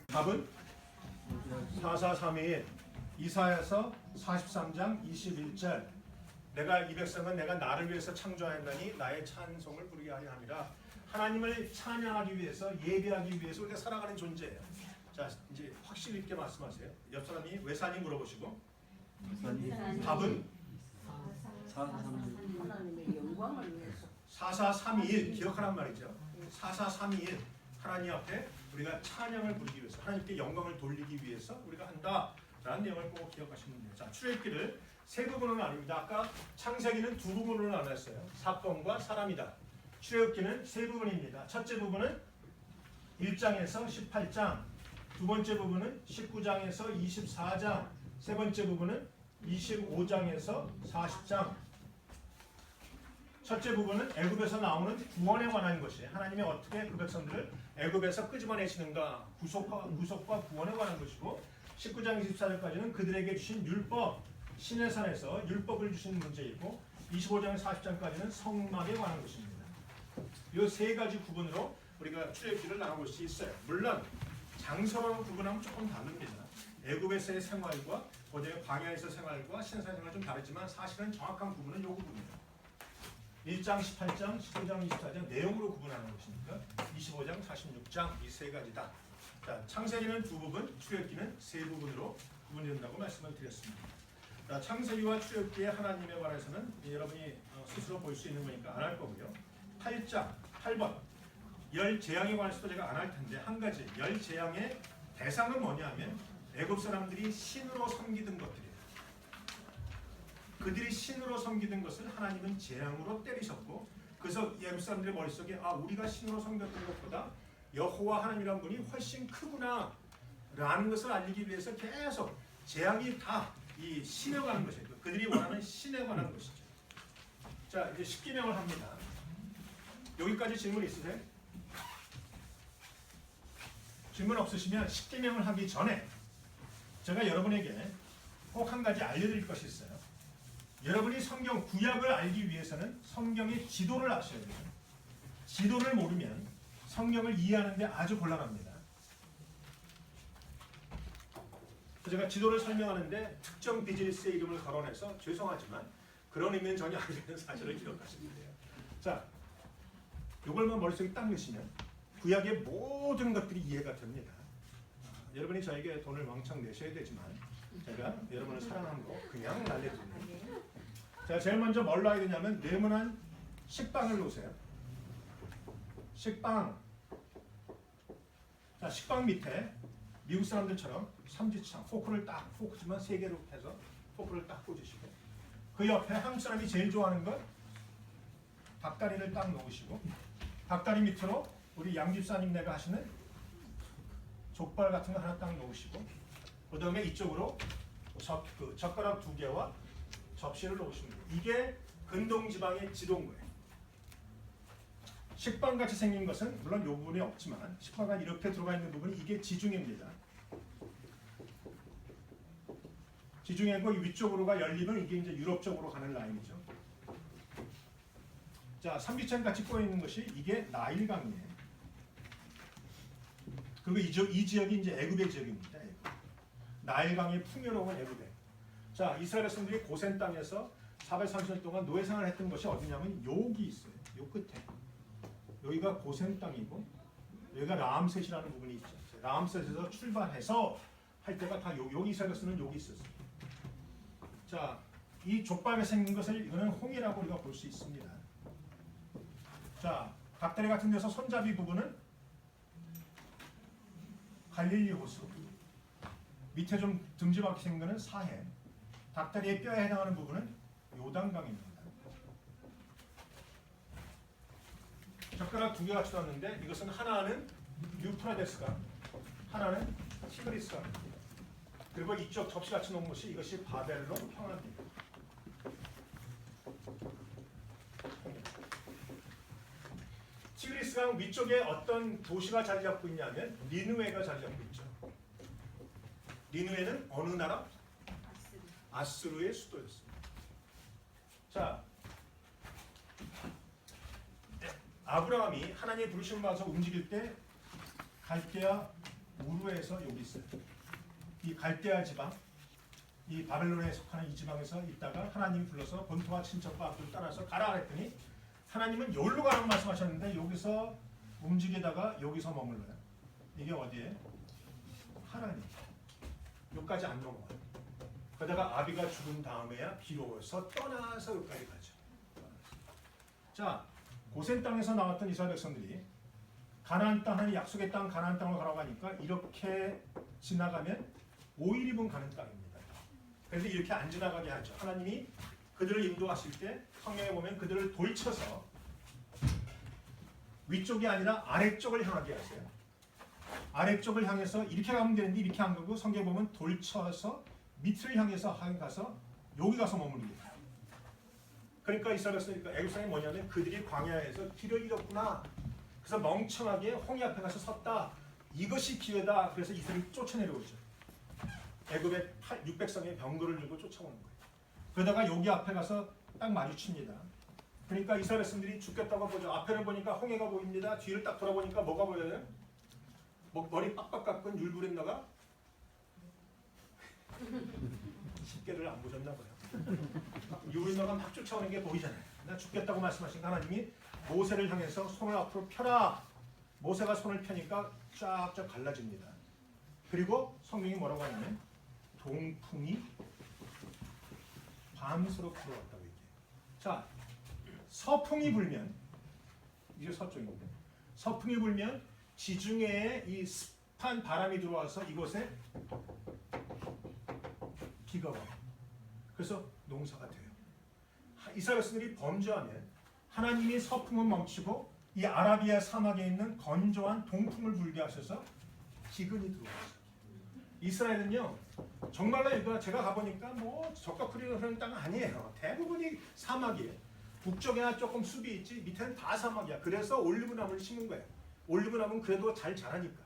답은 4432 이사야서 43장 21절 내가 이 백성은 내가 나를 위해서 창조하였나니 나의 찬송을 부르게 하려 함이라. 하나님을 찬양하기 위해서 예배하기 위해서 우리가 살아가는 존재예요. 자 이제 확실 있게 말씀하세요. 옆 사람이 왜 사니 물어보시고 답은 하나님의 영광을 위해서 4431 기억하란 말이죠. 4431 하나님 앞에 우리가 찬양을 부르기 위해서 하나님께 영광을 돌리기 위해서 우리가 한다라는 내용을 꼭 기억하시면 돼요. 자 출애굽기를 세 부분으로 나눕니다. 아까 창세기는 두 부분으로 나눴어요. 사건과 사람이다. 출애굽기는 세 부분입니다. 첫째 부분은 1장에서 18장, 두 번째 부분은 19장에서 24장, 세 번째 부분은 25장에서 40장. 첫째 부분은 애굽에서 나오는 구원에 관한 것이에요. 하나님이 어떻게 그 백성들을 애굽에서 끄집어내시는가, 구속과 구원에 관한 것이고, 19장 24절까지는 그들에게 주신 율법, 신의 산에서 율법을 주신 문제이고, 25장 40장까지는 성막에 관한 것입니다. 이 세 가지 구분으로 우리가 출애굽기를 나눠볼 수 있어요. 물론 장소로 구분하면 조금 다릅니다. 애굽에서의 생활과 고대 광야에서 생활과 신사의 생활 좀 다르지만 사실은 정확한 구분은 이 구분이에요. 1장 18장, 19장 24장 내용으로 구분하는 것이니까 25장 46장 이 세 가지다. 자, 창세기는 두 부분, 출애굽기는 세 부분으로 구분된다고 말씀을 드렸습니다. 자, 창세기와 출애굽기의 하나님에 관해서는 여러분이 스스로 볼 수 있는 거니까 안 할 거고요. 8장 8번 열 재앙에 관해서도 제가 안 할 텐데 한 가지 열 재앙의 대상은 뭐냐면 애굽 사람들이 신으로 섬기던 것들이에요. 그들이 신으로 섬기던 것을 하나님은 재앙으로 때리셨고 그래서 애굽 사람들의 머릿속에 우리가 신으로 섬겼던 것보다 여호와 하나님이란 분이 훨씬 크구나 라는 것을 알리기 위해서 계속 재앙이 다 이 신에 관한 것이에요. 그들이 원하는 신에 관한 것이죠. 자 이제 십계명을 합니다. 여기까지 질문 있으세요? 질문 없으시면 십계명을 하기 전에 제가 여러분에게 꼭 한 가지 알려드릴 것이 있어요. 여러분이 성경 구약을 알기 위해서는 성경의 지도를 아셔야 돼요. 지도를 모르면 성경을 이해하는데 아주 곤란합니다. 제가 지도를 설명하는데 특정 비즈니스의 이름을 거론해서 죄송하지만 그런 의미는 전혀 아니라는 사실을 기억하시면 돼요. 자, 이걸만 머릿속에 딱 넣으시면 구약의 모든 것들이 이해가 됩니다. 여러분이 저에게 돈을 왕창 내셔야 되지만 제가 여러분을 사랑하는 거 그냥 날려드립니다. 자, 제일 먼저 뭘 놔야 되냐면 네모난 식빵을 놓으세요. 식빵. 자, 식빵 밑에 미국 사람들처럼 삼지창, 포크지만 세 개로 해서 포크를 딱 꽂으시고 그 옆에 한국 사람이 제일 좋아하는 건 닭다리를 딱 놓으시고 닭다리 밑으로 우리 양집사님네가 하시는 족발 같은 거 하나 딱 놓으시고 그 다음에 이쪽으로 젓가락 두 개와 접시를 놓으시면 돼요. 이게 근동지방의 지도인 거예요. 식빵같이 생긴 것은 물론 이 부분이 없지만 식빵가 이렇게 들어가 있는 부분이 이게 지중해입니다. 지중해고 위쪽으로가 열리면 이게 이제 유럽 쪽으로 가는 라인이죠. 자, 삼지창 같이 꼬여 있는 것이 이게 나일강이에요. 그리고 이 지역이 이제 애굽의 지역입니다. 애굽. 나일강의 풍요로운 애굽에. 자, 이스라엘 백성들이 고센 땅에서 430년 동안 노예 생활을 했던 것이 어디냐면 여기 있어요. 요 끝에. 여기가 고센 땅이고 여기가 라암셋이라는 부분이 있죠. 라암셋에서 출발해서 할 때가 다 여기 이스라엘 백성은 여기 있었어요. 자, 이 족발에 생긴 것을 이거는 홍해라고 우리가 볼 수 있습니다. 자, 닭다리 같은 데서 손잡이 부분은 갈릴리 호수. 밑에 좀 듬지막히 생긴 것은 사해. 닭다리의 뼈에 해당하는 부분은 요단강입니다. 젓가락 두 개 같이 놨는데 이것은 하나는 유프라데스강, 하나는 티그리스강입니다. 그리고 이쪽 접시 같이 놓은 것이 이것이 바벨론 평안입니다. 티그리스강 위쪽에 어떤 도시가 자리 잡고 있냐면 니느웨가 자리 잡고 있죠. 니느웨는 어느 나라? 아수르의 수도였습니다. 자, 아브라함이 하나님의 부르심을 받아서 움직일 때 갈대아 우르에서 여기 있어요. 이 갈대아 지방, 이 바벨론에 속하는 이 지방에서 있다가 하나님이 불러서 본토와 친척과 앞을 따라서 가라 했더니 하나님은 여기로 가라고 말씀하셨는데 여기서 움직이다가 여기서 머물러요. 이게 어디에? 하나님. 여기까지 안 넘어가요. 그러다가 아비가 죽은 다음에야 비로소 떠나서 여기까지 가죠. 자, 고센 땅에서 나왔던 이스라엘 백성들이 가나안 땅, 하나님 약속의 땅 가나안 땅으로 가라고 하니까 이렇게 지나가면 5일 2분 가는 땅입니다. 그래서 이렇게 안 지나가게 하죠. 하나님이 그들을 인도하실 때 성경에 보면 그들을 돌쳐서 위쪽이 아니라 아래쪽을 향하게 하세요. 아래쪽을 향해서 이렇게 가면 되는데 이렇게 안 가고 성경에 보면 돌쳐서 밑을 향해서 가서 여기 가서 머무릅니다. 그러니까 이스라엘 백성이니까 애굽 사람이 뭐냐면 그들이 광야에서 길을 잃었구나. 그래서 멍청하게 홍해 앞에 가서 섰다. 이것이 기회다. 그래서 이스라엘이 쫓아내려오죠. 애굽의 600성의 병거를 들고 쫓아오는 거예요. 그러다가 여기 앞에 가서 딱 마주칩니다. 그러니까 이스라엘 백성들이 죽겠다고 보죠. 앞에를 보니까 홍해가 보입니다. 뒤를 딱 돌아보니까 뭐가 보여요? 머리 빡빡 깎은 율브렛너가 10개를 안 보셨나 봐요. 율브렛너가 막 쫓아오는 게 보이잖아요. 나 죽겠다고 말씀하신 하나님이 모세를 향해서 손을 앞으로 펴라. 모세가 손을 펴니까 쫙쫙 갈라집니다. 그리고 성경이 뭐라고 하냐면 동풍이 밤새로 불어왔다고 얘기해요. 자, 서풍이 불면 이게 서쪽인데 서풍이 불면 지중해에 이 습한 바람이 들어와서 이곳에 비가 와요. 그래서 농사가 돼요. 이스라엘 백성들이 범죄하면 하나님이 서풍을 멈추고 이 아라비아 사막에 있는 건조한 동풍을 불게 하셔서 기근이 들어와요. 이스라엘은요 정말로 이거 제가 가보니까 뭐 적격풀이 흐르는 땅 아니에요. 대부분이 사막이에요. 북쪽에나 조금 숲이 있지 밑에는 다 사막이야. 그래서 올리브나무를 심은 거예요. 올리브나무는 그래도 잘 자라니까.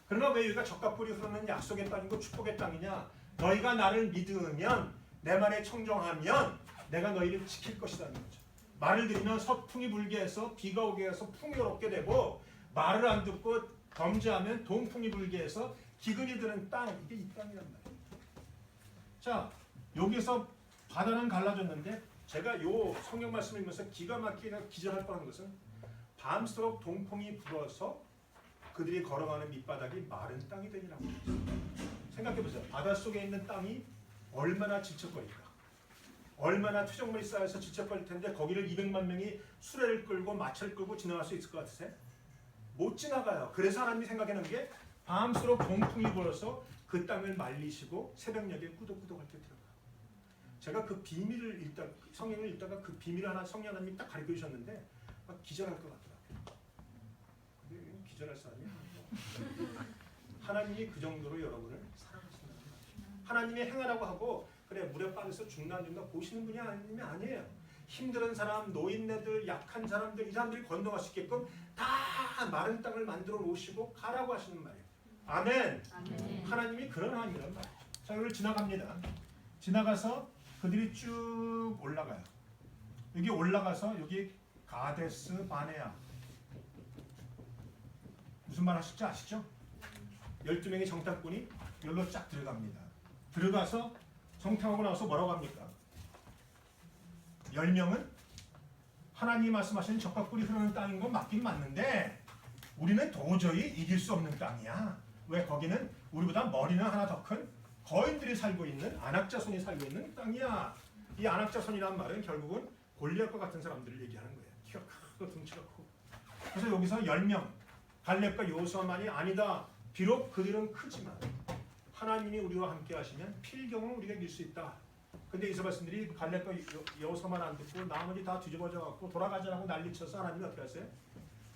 그러나 왜 여기가 적각불이 흐르는 약속의 땅이고 축복의 땅이냐? 너희가 나를 믿으면 내 말에 청정하면 내가 너희를 지킬 것이라는 거죠. 말을 들으면 서풍이 불게 해서 비가 오게 해서 풍요롭게 되고 말을 안 듣고 범죄하면 동풍이 불게 해서 기근이 드는 땅, 이게 이 땅이란 말이에요. 자, 여기서 바다는 갈라졌는데 제가 요 성경 말씀을 읽으면서 기가 막히게 기절할 뻔한 것은 밤새도록 동풍이 불어서 그들이 걸어가는 밑바닥이 마른 땅이 되니라고 했어요. 생각해보세요. 바닷속에 있는 땅이 얼마나 질척거릴까. 얼마나 투정물이 쌓여서 질척거릴 텐데 거기를 200만 명이 수레를 끌고 마차를 끌고 지나갈 수 있을 것 같으세요? 못 지나가요. 그래서 하나님이 생각해놓은 게 밤새도록 동풍이 불어서 그 땅을 말리시고 새벽녘에 꾸덕꾸덕할 때 들어가. 제가 그 비밀을 읽다 성경을 읽다가 그 비밀을 하나 성령 하나님이 딱 가르쳐 주셨는데 막 기절할 것 같더라고요. 근데 기절할 사람이 아니고 하나님이 그 정도로 여러분을 사랑하신다는 거예요. 하나님이 행하라고 하고 그래 물에 빠져서 죽나 안 죽나 보시는 분이 아니에요. 힘든 사람, 노인네들, 약한 사람들 이 사람들이 건너갈 수 있게끔 다 마른 땅을 만들어 놓으시고 가라고 하시는 말이에요. 아멘. 아멘. 하나님이 그런 하나님이란 말이에요. 자, 여기를 지나갑니다. 지나가서 그들이 쭉 올라가요. 여기 올라가서 여기 가데스 바네아 무슨 말 하실지 아시죠? 12명의 정탐꾼이 여기로 쫙 들어갑니다. 들어가서 정탐하고 나서 뭐라고 합니까? 10명은 하나님이 말씀하시는 적각불이 흐르는 땅인 건 맞긴 맞는데 우리는 도저히 이길 수 없는 땅이야. 왜? 거기는 우리보다 머리는 하나 더 큰 거인들이 살고 있는 안악자손이 살고 있는 땅이야. 이 안악자손이라는 말은 결국은 골리앗과 같은 사람들을 얘기하는 거예요. 키가 크고 덩치가 크고. 그래서 여기서 10명 갈렙과 여호수아만이 아니다. 비록 그들은 크지만 하나님이 우리와 함께 하시면 필경은 우리가 이길 수 있다. 근데 이스라엘 백성들이 갈렙과 여호수아만 안 듣고 나머지 다 뒤집어져 갖고 돌아가자라고 난리쳐서 하나님이 어떻게 하세요?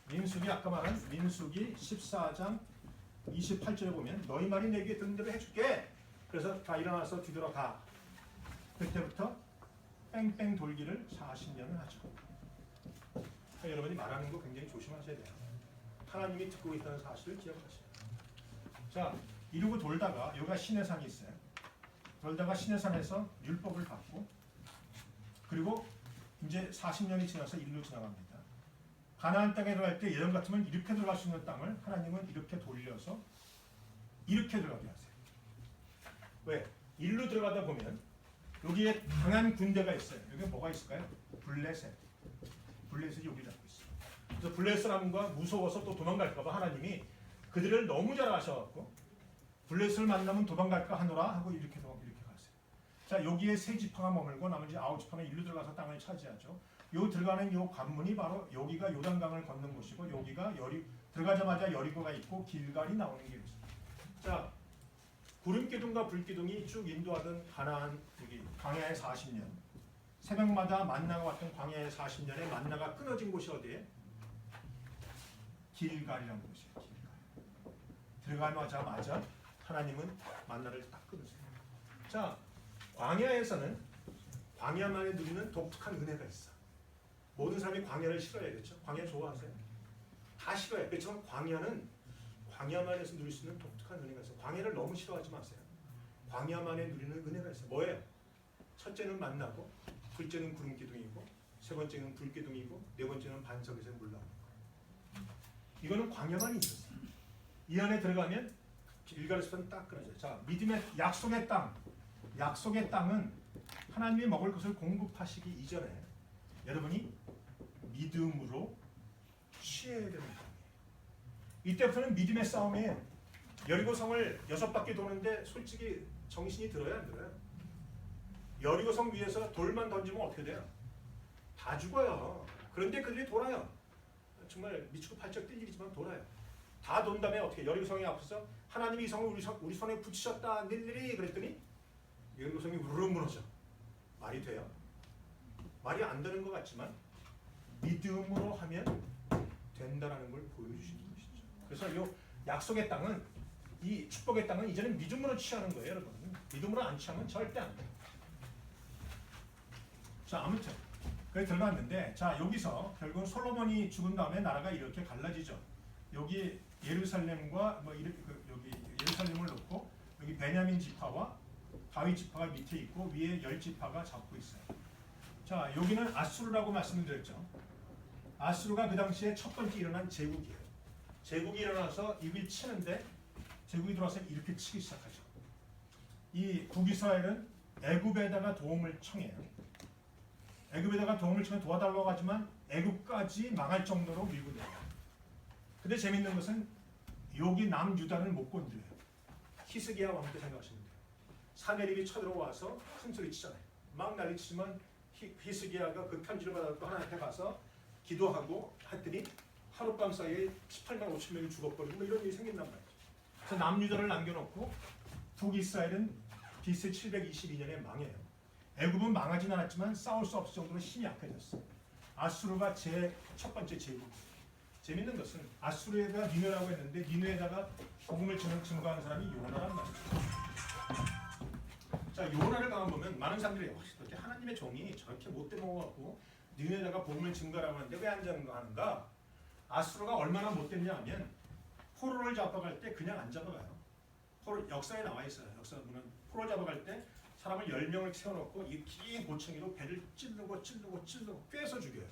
민수기 아까 말한 민수기 14장 28절에 보면 너희 말이 내게 듣는 대로 해줄게. 그래서 다 일어나서 뒤돌아가. 그때부터 뺑뺑 돌기를 40년을 하죠. 그러니까 여러분이 말하는 거 굉장히 조심하셔야 돼요. 하나님이 듣고 있다는 사실을 기억하셔야 돼요. 자, 이러고 돌다가 여기가 시내산이 있어요. 돌다가 시내산에서 율법을 받고 그리고 이제 40년이 지나서 일로 지나갑니다. 가나안 땅에 들어갈 때 예전 같으면 이렇게 들어갈 수 있는 땅을 하나님은 이렇게 돌려서 이렇게 들어가게 하세요. 왜? 일로 들어가다 보면 여기에 강한 군대가 있어요. 여기 뭐가 있을까요? 블레셋. 블레셋이 여기 잡고 있어요. 그래서 블레셋 사람과 무서워서 또 도망갈까봐 하나님이 그들을 너무 잘 아셔갖고 블레셋을 만나면 도망갈까 하노라 하고 이렇게 가세요. 자, 여기에 세 지파가 머물고 나머지 9지파는 일로 들어가서 땅을 차지하죠. 요 들어가는 요 관문이 바로 여기가 요단강을 걷는 곳이고 여기가 들어가자마자 여리고가 있고 길갈이 나오는 게 있습니다. 자, 구름 기둥과 불 기둥이 쭉 인도하던 가나안 여기 광야의 40년. 새벽마다 만나가 왔던 광야의 40년에 만나가 끊어진 곳이 어디에? 길갈이라는 곳이에요. 길갈. 들어가자마자 하나님은 만나를 딱 끊으세요. 자, 광야에서는 광야만에 누리는 독특한 은혜가 있어. 모든 사람이 광야를 싫어해야겠죠. 광야 좋아하세요? 다 싫어해. 그렇지만 광야만에서 누릴 수 있는 독특한 은혜가 있어요. 광야를 너무 싫어하지 마세요. 광야만에 누리는 은혜가 있어요. 뭐예요? 첫째는 만나고, 둘째는 구름 기둥이고, 세 번째는 불 기둥이고, 네 번째는 반석에서 물 나오는 거예요. 이거는 광야만이 있었어요. 이 안에 들어가면 길갈에서는 딱 끊어져요. 자, 믿음의 약속의 땅. 약속의 땅은 하나님이 먹을 것을 공급하시기 이전에 여러분이 믿음으로 취해야 되는 땅이에요. 이때부터는 믿음의 싸움이에요. 여리고성을 6바퀴 도는데 솔직히 정신이 들어요, 안 들어요? 여리고성 위에서 돌만 던지면 어떻게 돼요? 다 죽어요. 그런데 그들이 돌아요. 정말 미치고 팔짝 뛸 일이지만 돌아요. 다 돈 다음에 어떻게 여리고성이 앞서서 하나님이 이 성을 우리 손에 붙이셨다 일일이 그랬더니 여리고성이 우르르 무너져. 말이 돼요? 말이 안 되는 것 같지만 믿음으로 하면 된다라는 걸 보여주시는 것이죠. 그래서 이 약속의 땅은 이 축복의 땅은 이제는 믿음으로 취하는 거예요, 여러분. 믿음으로 안 취하면 절대 안 돼요. 자, 아무튼 그게 들어갔는데, 자, 여기서 결국 솔로몬이 죽은 다음에 나라가 이렇게 갈라지죠. 여기 예루살렘과 뭐 이렇게 여기 예루살렘을 놓고 여기 베냐민 지파와 다윗 지파가 밑에 있고 위에 10지파가 잡고 있어요. 자, 여기는 아수르라고 말씀드렸죠. 아수르가 그 당시에 첫 번째 일어난 제국이에요. 제국이 일어나서 이걸 치는데 제국이 들어와서 이렇게 치기 시작하죠. 이 북이스라엘은 애굽에다가 도움을 청해요. 애굽에다가 도움을 청해 도와달라고 하지만 애굽까지 망할 정도로 밀고 내려요. 근데 재밌는 것은 여기 남유다를 못 건드려요. 히스기야 왕때 생각하시면 돼요. 사내립이 쳐들어와서 큰 소리 치잖아요. 막 난리치지만 히스기야가 그 편지를 받아서 하나님께 가서 기도하고 했더니 하룻밤 사이에 18만 5천 명이 죽어버리고 뭐 이런 일이 생긴단 말이죠. 그래서 남유다를 남겨놓고 북이스라엘은 BC 722년에 망해요. 애굽은 망하진 않았지만 싸울 수 없을 정도로 힘이 약해졌어요. 아수르가 제 첫 번째 제국이에요. 재밌는 것은 아수르가 니느라고 했는데 니느에다가 복음을 증거하는 사람이 요나란 말이죠. 자, 요나를 가만 보면 많은 사람들이 어떻게 하나님의 종이 저렇게 못돼 먹어갖고 니느에다가 복음을 증거하라고 하는데 왜 안 증거하는가? 아수르가 얼마나 못됐냐 하면 포로를 잡아갈 때 그냥 안 잡아가요. 역사에 나와 있어요. 역사 보면 포로 잡아갈 때 사람을 10명을 세워놓고 이 긴 고챙이로 배를 찌르고 꿰서 죽여요.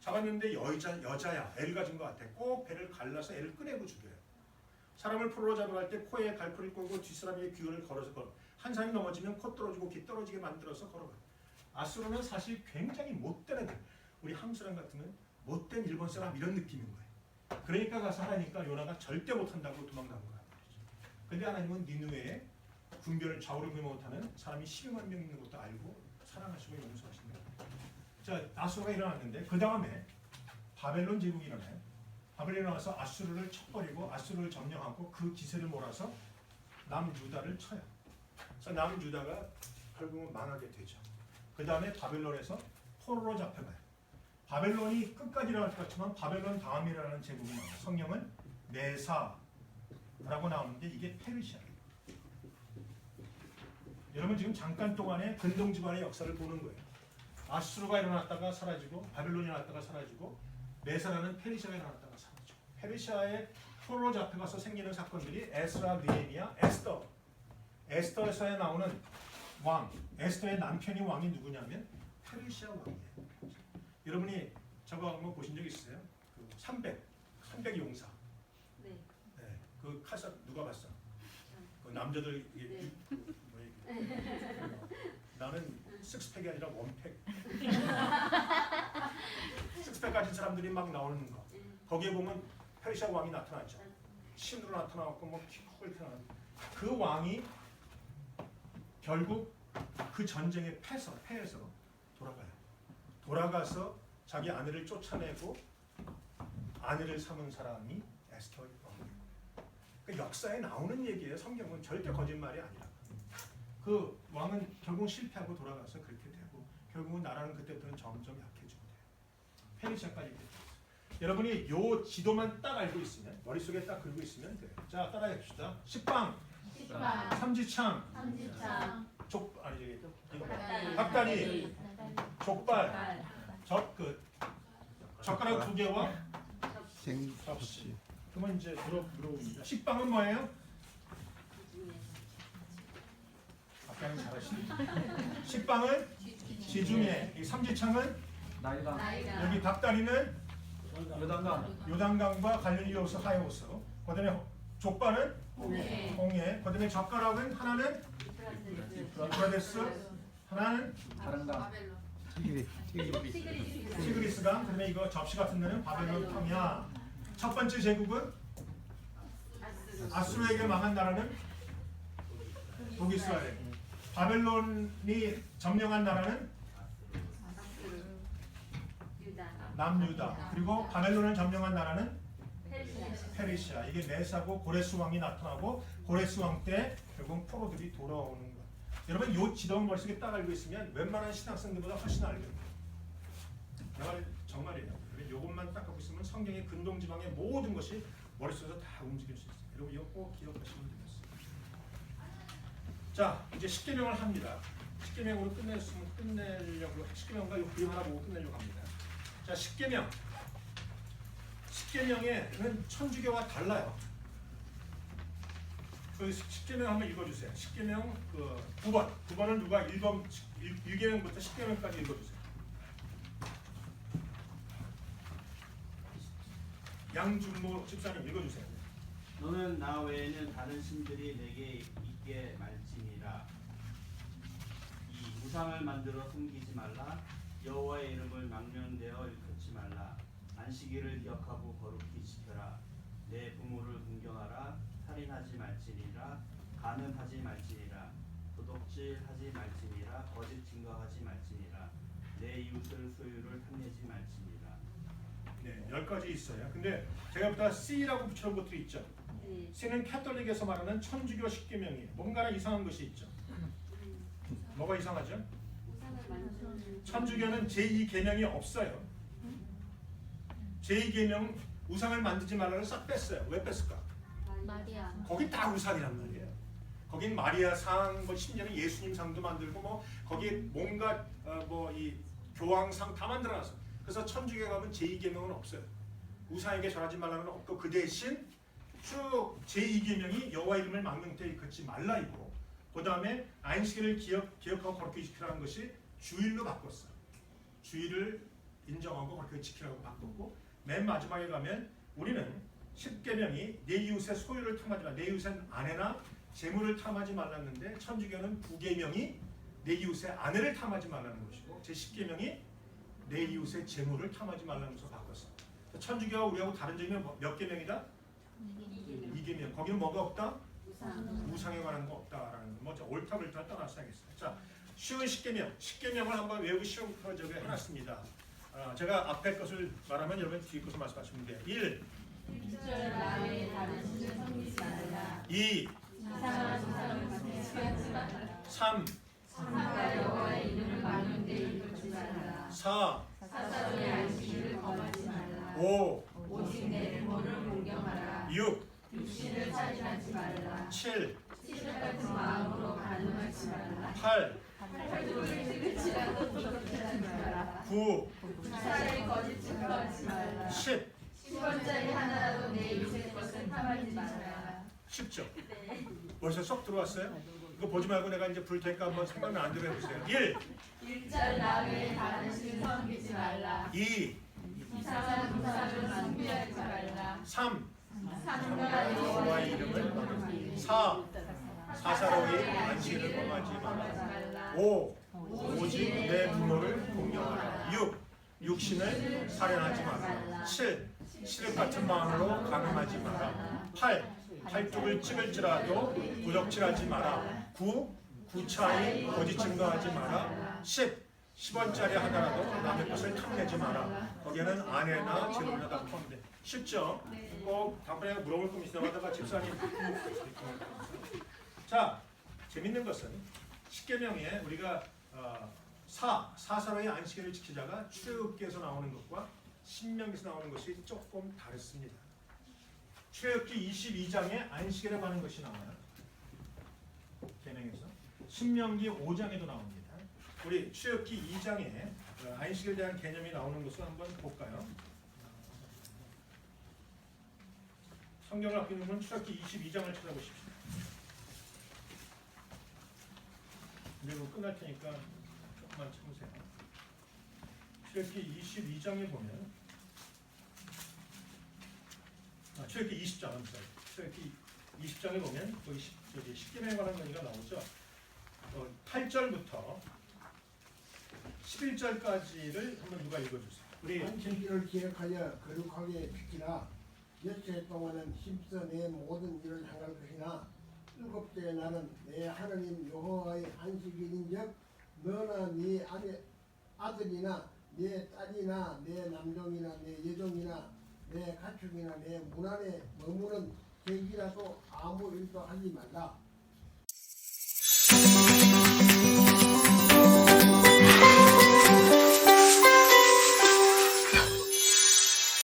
잡았는데 여자야, 애를 가진 것 같아. 꼭 배를 갈라서 애를 꺼내고 죽여요. 사람을 포로로 잡아갈 때 코에 갈포를 꽂고 뒷사람의 귀를 걸어서 걸어. 한 사람이 넘어지면 코 떨어지고 귀 떨어지게 만들어서 걸어가요. 아수르는 사실 굉장히 못된 애들. 우리 한국 사람 같으면 못된 일본 사람 이런 느낌인 거예요. 그러니까 가서 하라니까 요나가 절대 못한다고 도망간 거란 말이죠. 근데 하나님은 니느웨에 군별을 좌우를 구분 못하는 사람이 12만 명 있는 것도 알고 사랑하시고 용서하신다. 자, 아수르가 일어났는데 그 다음에 바벨론 제국이 일어나요. 바벨론이 일어나서 아수르를 쳐버리고 아수르를 점령하고 그 기세를 몰아서 남유다를 쳐요. 그래서 남유다가 결국은 망하게 되죠. 그 다음에 바벨론에서 포로로 잡혀가요. 바벨론이 끝까지 일어날 것 같지만 바벨론 다음이라는 제국이 나와요. 성경은 메사라고 나오는데 이게 페르시아예요. 여러분 지금 잠깐 동안에 근동지방의 역사를 보는 거예요. 아수르가 일어났다가 사라지고 바벨론이 일어났다가 사라지고 메사라는 페르시아가 일어났다가 사라지고 페르시아의 포로로 잡혀가서 생기는 사건들이 에스라, 느헤미야, 에스더. 에스더에서 나오는 왕, 에스더의 남편이 왕이 누구냐면 페르시아 왕이에요. 여러분이 저거 한번 보신 적 있으세요? 300 용사. 네. 네, 그 카사 누가 봤어? 그 남자들 이게 네. 뭐 나는 식스팩이 아니라 원팩. 식스팩 가진 사람들이 막 나오는 거. 거기에 보면 페르시아 왕이 나타나죠. 신으로 나타나고 뭐 키가 나타나는. 그 왕이 결국 그 전쟁에 패해서 돌아가요. 돌아가서 자기 아내를 쫓아내고 아내를 삼은 사람이 에스더예요. 그 역사에 나오는 얘기예요. 성경은 절대 거짓말이 아니라. 그 왕은 결국 실패하고 돌아가서 그렇게 되고 결국은 나라는 그때부터는 점점 약해지고 돼요. 페르시아까지 됐어요. 여러분이 요 지도만 딱 알고 있으면 머릿속에 딱 그리고 있으면 돼요. 자, 따라해 봅시다. 식빵, 삼지창, 아니 닭다리, 족발, 젓가락 2개와 접시. 그러면 이제 물어봅니다. 식빵은 뭐예요? 아까는 잘하시네. 식빵은 지중해, 이 삼지창은 나이가 여기 닭다리는 요단강과 갈릴리 호수, 하해 호수. 그다음에 족발은 홍해. 그다음에 젓가락은 하나는 유프라데스, 하나는 티그리스강. 그다음에 이거 접시 같은 데는 바벨론 탕이야. 첫 번째 제국은 아수르에게 망한 나라는 북이스라엘. 바벨론이 점령한 나라는 남유다. 그리고 바벨론을 점령한 나라는 페르시아. 이게 메사고 고레스 왕이 나타나고 고레스 왕 때 결국 포로들이 돌아오는 것. 여러분 요 지도를 머릿속에 딱 알고 있으면 웬만한 신학생들보다 훨씬 알게 돼요. 정말이에요. 요것만 딱 갖고 있으면 성경의 근동지방의 모든 것이 머릿속에서 다 움직일 수 있어요. 여러분 이거 꼭 기억하시면 되겠습니다. 자, 이제 십계명을 합니다. 십계명으로 끝내려고 십계명과 요 그림 하나 보고 끝내려고 합니다. 자, 십계명. 십계명에는 천주교와 달라요. 그 십계명 한번 읽어주세요. 십계명 그 9번. 9번을 누가 1계명부터 십계명까지 읽어주세요. 양준모 집사님 읽어주세요. 너는 나 외에는 다른 신들이 내게 있게 말지니라. 이 우상을 만들어 섬기지 말라. 여호와의 이름을 망령되어 일컫지 말라. 안식일을 기억하고 거룩히 지켜라. 내 부모를 공경하라. 살인하지 말지니라. 간음하지 말지니라. 도둑질하지 말지니라. 거짓 증거하지 말지니라. 내 이웃을 소유를 탐내지 말지니라. 네, 10가지 있어요. 근데 제가 보다 C라고 붙여놓은 것들이 있죠. C는 캐톨릭에서 말하는 천주교 십계명이에요. 뭔가는 이상한 것이 있죠. 뭐가 이상하죠? 천주교는 제2계명이 없어요. 제2계명 우상을 만들지 말라를 싹 뺐어요. 왜 뺐을까? 거기 다 우상이란 말이에요. 거긴 마리아 상, 뭐 심지어는 예수님 상도 만들고 뭐 거기에 뭔가 뭐 이 교황상 다 만들어놨어. 그래서 천주교에 가면 제2계명은 없어요. 우상에게 절하지 말라는 없고 그 대신 쭉 제2계명이 여호와 이름을 망령되이 걷지 말라이고 그 다음에 안식일을 기억하고 거룩히 지키라는 것이 주일로 바꿨어요. 주일을 인정하고 그렇게 지키라고 바꿨고 맨 마지막에 가면 우리는 10계명이 내 이웃의 소유를 탐하지 말라. 내 이웃의 아내나 재물을 탐하지 말랐는데 천주교는 9계명이 내 이웃의 아내를 탐하지 말라는 것이고 제10계명이 내 이웃의 재물을 탐하지 말라는 것으로 바꿨어. 천주교와 우리하고 다른 점이 몇 계명이다? 2계명. 거기는 뭐가 없다? 우상에 관한 거 없다라는 거. 옳다 그르다 떠나서 하겠어요. 자, 쉬운 10계명. 10계명을 한번 외우기 쉬운 프로젝트를 해놨습니다. 제가 앞에 것을 말하면 여러분 뒤에 것을 말씀하시면 돼요. 1. 2. 3. 4. 5. 6. 7. 8. 9. 10. 10죠. 벌써 쏙 들어왔어요? 이거 보지 말고 내가 이제 부를 테니까 한번 생각나 안 대로 해보세요. 1. 1절 나 외에 다른 신을 섬기지 말라. 2. 이상한 우상을 숭배하지 3. 여호와의 이름을 4. 사사로이 안식일을 범하지 마라. 5. 오직 내 부모를 공경하라. 6. 육신을 살인하지 마라. 7. 시륵 같은 마음으로 간음하지 마라. 8. 팔뚝을 찍을지라도 부적질하지 마라. 9. 구차히 거짓 증거하지 마라. 10. 10원짜리 하나라도 남의 것을 탐내지 마라. 거기에는 아내나 재물이나 다 포함돼. 쉽죠? 꼭 다음번에 물어볼 거면 이상하다가 집사님. 자, 재밌는 것은 십계명에 우리가 사사로이 안식일을 지키자가 출애굽기에서 나오는 것과 신명기에서 나오는 것이 조금 다릅니다. 출애굽기 22장에 안식일에 관한 것이 나와요. 계명에서. 신명기 5장에도 나옵니다. 우리 출애굽기 2장에 안식일에 대한 개념이 나오는 것을 한번 볼까요? 성경을 갖고 있는 분 출애굽기 22장을 찾아보십시오. 그리고 끝날 테니까 조금만 참으세요. 출애굽기 22장에 보면 출애굽기 20장, 출애굽기 20장에 보면 거기 십계명에 관한 얘기가 나오죠. 8절부터 11절까지를 한번 누가 읽어주세요. 우리 안식일을 기억하여 거룩하게 지키라. 며칠 동안은 힘써 내 모든 일을 행할 것이나 일곱째 날은 내 하나님 여호와의 안식일인즉 너나 네 아들이나 네 딸이나 네 남종이나 네 여종이나 내 가축이나 내 문 안에 머무는 객이라도 아무 일도 하지 말라.